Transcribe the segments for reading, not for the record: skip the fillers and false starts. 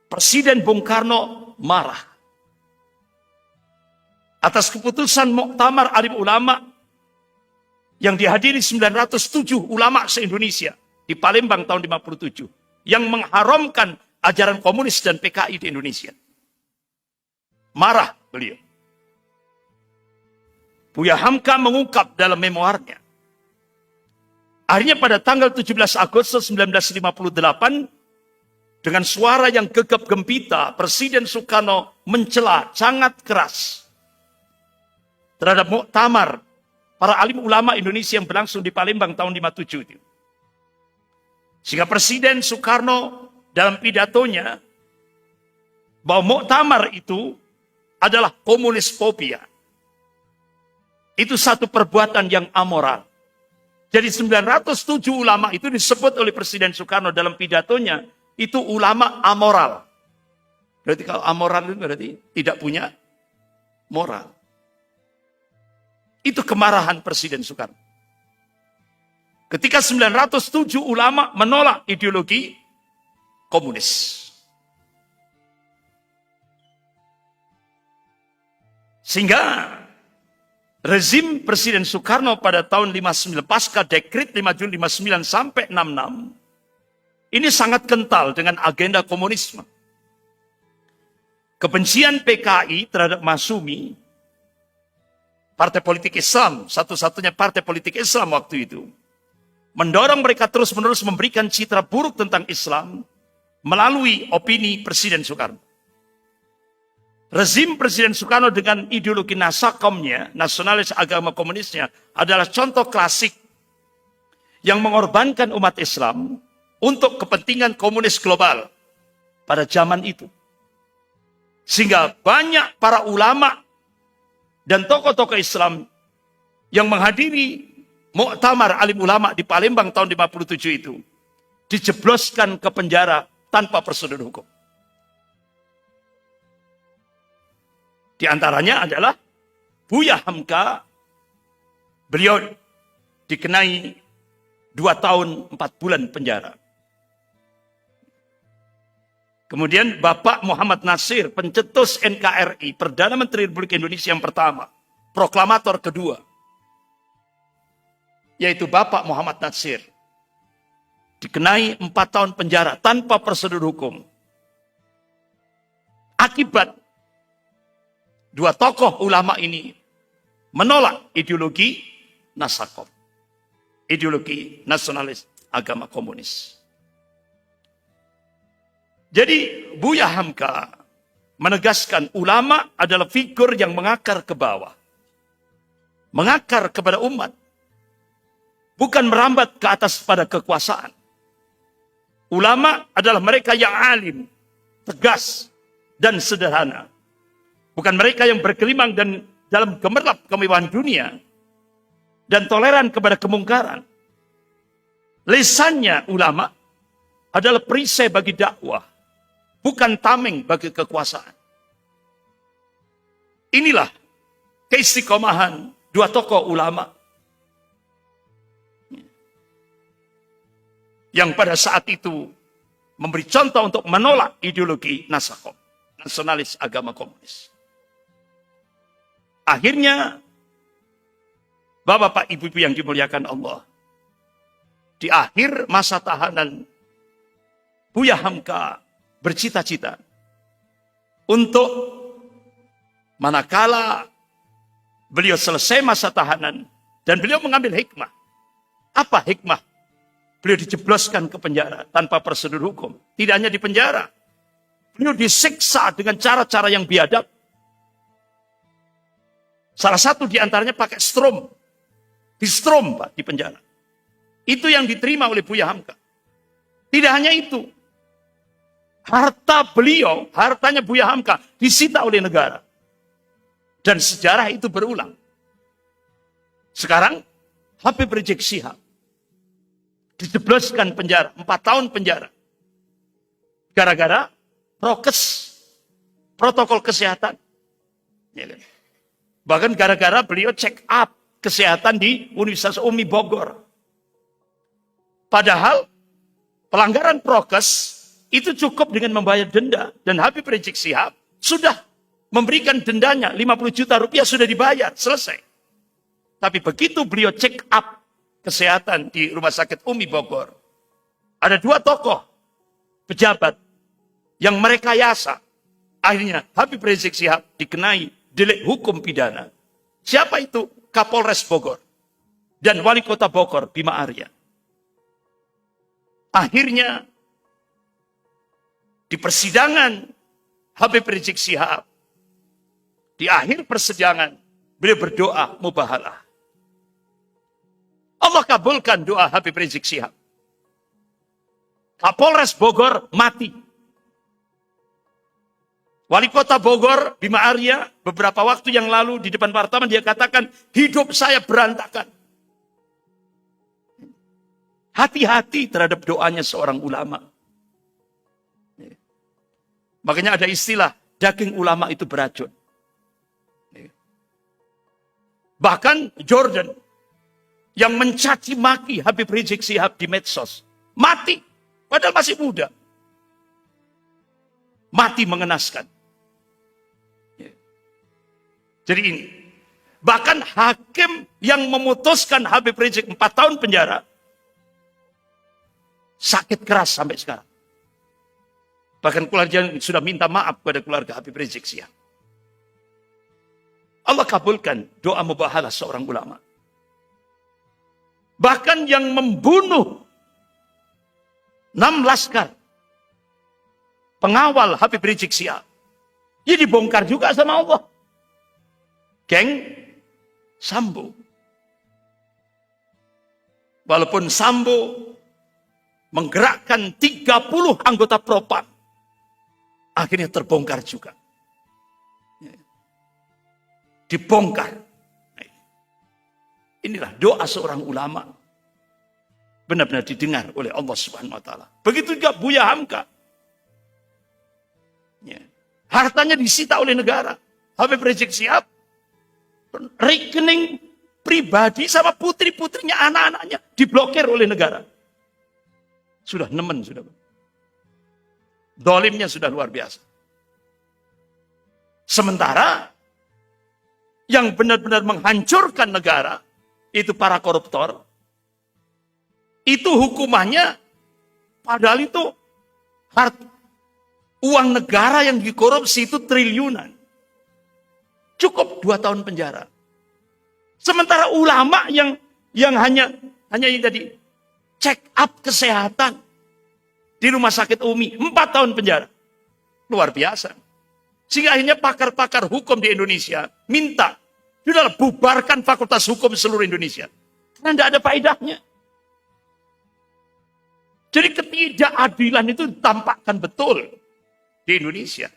Presiden Bung Karno marah atas keputusan Muktamar Alim Ulama yang dihadiri 907 ulama se-Indonesia di Palembang tahun 57 yang mengharamkan ajaran komunis dan PKI di Indonesia. Marah beliau. Buya Hamka mengungkap dalam memoarnya. Akhirnya pada tanggal 17 Agustus 1958, dengan suara yang gegap gempita, Presiden Soekarno mencela sangat keras terhadap muktamar para alim ulama Indonesia yang berlangsung di Palembang tahun 57 itu. Sehingga Presiden Soekarno dalam pidatonya bahwa muktamar itu adalah komunis fobia. Itu satu perbuatan yang amoral. Jadi 907 ulama itu disebut oleh Presiden Soekarno dalam pidatonya, itu ulama amoral. Berarti kalau amoral itu berarti tidak punya moral. Itu kemarahan Presiden Soekarno. Ketika 907 ulama menolak ideologi komunis. Sehingga rezim Presiden Soekarno pada tahun 59 pasca dekret 5 Juni 59 sampai 66 ini sangat kental dengan agenda komunisme. Kebencian PKI terhadap Masyumi, partai politik Islam, satu-satunya partai politik Islam waktu itu, mendorong mereka terus-menerus memberikan citra buruk tentang Islam melalui opini Presiden Soekarno. Rezim Presiden Soekarno dengan ideologi nasakomnya, nasionalis agama komunisnya, adalah contoh klasik yang mengorbankan umat Islam untuk kepentingan komunis global pada zaman itu. Sehingga banyak para ulama dan tokoh-tokoh Islam yang menghadiri Muktamar Alim Ulama di Palembang tahun 57 itu dijebloskan ke penjara tanpa prosedur hukum. Di antaranya adalah Buya Hamka. Beliau dikenai 2 tahun 4 bulan penjara. Kemudian Bapak Muhammad Nasir, pencetus NKRI, Perdana Menteri Republik Indonesia yang pertama, proklamator kedua, yaitu Bapak Muhammad Nasir, dikenai 4 tahun penjara tanpa prosedur hukum. Akibat 2 tokoh ulama ini menolak ideologi nasakom, ideologi nasionalis agama komunis. Jadi Buya Hamka menegaskan ulama adalah figur yang mengakar ke bawah. Mengakar kepada umat. Bukan merambat ke atas pada kekuasaan. Ulama adalah mereka yang alim, tegas, dan sederhana. Bukan mereka yang bergelimang dan dalam gemerlap kemewahan dunia dan toleran kepada kemungkaran. Lisannya ulama adalah perisai bagi dakwah, bukan tameng bagi kekuasaan. Inilah keistiqomahan 2 tokoh ulama yang pada saat itu memberi contoh untuk menolak ideologi nasakom, nasionalis agama komunis. Akhirnya, Bapak, Ibu-ibu yang dimuliakan Allah, di akhir masa tahanan, Buya Hamka bercita-cita untuk manakala beliau selesai masa tahanan dan beliau mengambil hikmah. Apa hikmah? Beliau dijebloskan ke penjara tanpa prosedur hukum. Tidak hanya di penjara, beliau disiksa dengan cara-cara yang biadab. Salah satu di antaranya pakai strom. Di strom, Pak, di penjara. Itu yang diterima oleh Buya Hamka. Tidak hanya itu. Harta beliau, hartanya Buya Hamka disita oleh negara. Dan sejarah itu berulang. Sekarang Habib Rizik Syihab dijebloskan penjara, 4 tahun penjara. Gara-gara prokes, protokol kesehatan. Bahkan gara-gara beliau check up kesehatan di Universitas Umi Bogor. Padahal pelanggaran prokes itu cukup dengan membayar denda. Dan Habib Rizik Syihab sudah memberikan dendanya, 50 juta rupiah sudah dibayar, selesai. Tapi begitu beliau check up kesehatan di Rumah Sakit Umi Bogor, ada 2 tokoh pejabat yang merekayasa. Akhirnya Habib Rizik Syihab dikenai delik hukum pidana. Siapa itu? Kapolres Bogor dan Wali Kota Bogor, Bima Arya. Akhirnya di persidangan Habib Rizik Syihab, di akhir persidangan beliau berdoa mubahalah. Allah kabulkan doa Habib Rizik Syihab. Kapolres Bogor mati. Wali Kota Bogor, Bima Arya, beberapa waktu yang lalu di depan wartawan dia katakan, hidup saya berantakan. Hati-hati terhadap doanya seorang ulama. Makanya ada istilah, daging ulama itu beracun. Bahkan Jordan, yang mencaci maki Habib Rizik Syihab di medsos, mati, padahal masih muda. Mati mengenaskan. Jadi ini, bahkan hakim yang memutuskan Habib Rizik 4 tahun penjara, sakit keras sampai sekarang. Bahkan keluarga sudah minta maaf kepada keluarga Habib Rizik Syihab. Allah kabulkan doa mubahalah seorang ulama. Bahkan yang membunuh 6 laskar pengawal Habib Rizik Syihab, dia dibongkar juga sama Allah. Geng Sambo. Walaupun Sambo menggerakkan 30 anggota propam, akhirnya terbongkar juga. Dibongkar. Inilah doa seorang ulama. Benar-benar didengar oleh Allah Subhanahu wa Ta'ala. Begitu juga Buya Hamka. Hartanya disita oleh negara. Habib Rizik Syihab, rekening pribadi sama putri-putrinya, anak-anaknya diblokir oleh negara. Sudah nemen, sudah. Dolimnya sudah luar biasa. Sementara yang benar-benar menghancurkan negara itu para koruptor. Itu hukumannya padahal itu uang negara yang dikorupsi itu triliunan. Cukup 2 tahun penjara. Sementara ulama yang hanya yang tadi check up kesehatan di Rumah Sakit Umi 4 tahun penjara. Luar biasa. Sehingga akhirnya pakar-pakar hukum di Indonesia minta, sudahlah bubarkan fakultas hukum seluruh Indonesia. Karena tidak ada faedahnya. Jadi ketidakadilan itu ditampakkan betul di Indonesia.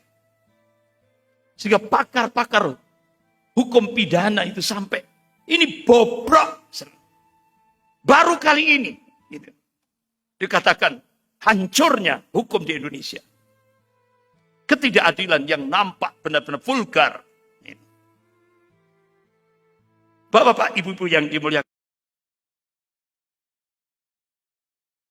Sehingga pakar-pakar hukum pidana itu sampai ini bobrok. Baru kali ini gitu, dikatakan hancurnya hukum di Indonesia. Ketidakadilan yang nampak benar-benar vulgar. Bapak-bapak, ibu-ibu yang dimuliakan.